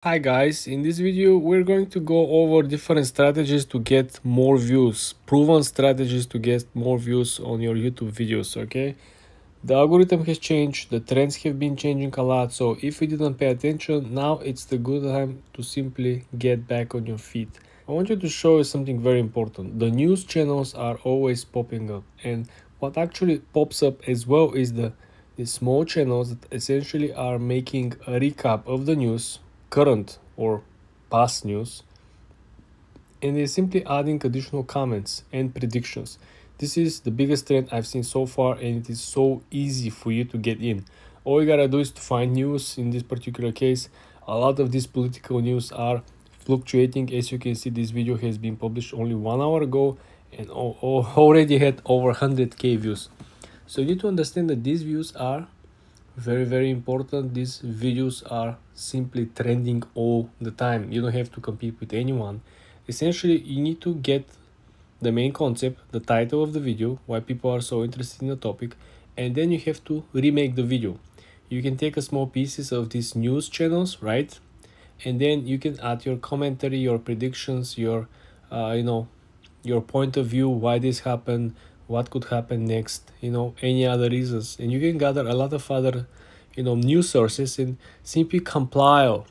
Hi guys, in this video we're going to go over different strategies to get more views, proven strategies to get more views on your YouTube videos, okay? The algorithm has changed, the trends have been changing a lot, so if you didn't pay attention, now it's the good time to simply get back on your feet. I want you to show you something very important. The news channels are always popping up, and what actually pops up as well is the small channels that essentially are making a recap of the news, current or past news, and they're simply adding additional comments and predictions. This is the biggest trend I've seen so far, and it is so easy for you to get in. All you gotta do is to find news. In this particular case, a lot of these political news are fluctuating. As you can see, this video has been published only 1 hour ago and already had over 100k views. So you need to understand that these views are very important. These videos are simply trending all the time. You don't have to compete with anyone. Essentially, you need to get the main concept, the title of the video, why people are so interested in the topic, and then you have to remake the video. You can take a small pieces of these news channels, right? And then you can add your commentary, your predictions, your your point of view, why this happened, what could happen next, any other reasons. And you can gather a lot of other news sources and simply compile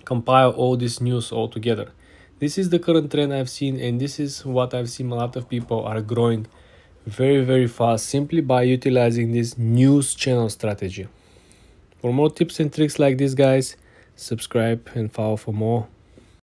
all this news all together. This is the current trend I've seen, and this is what I've seen a lot of people are growing very fast simply by utilizing this news channel strategy. For more tips and tricks like this, guys, subscribe and follow for more.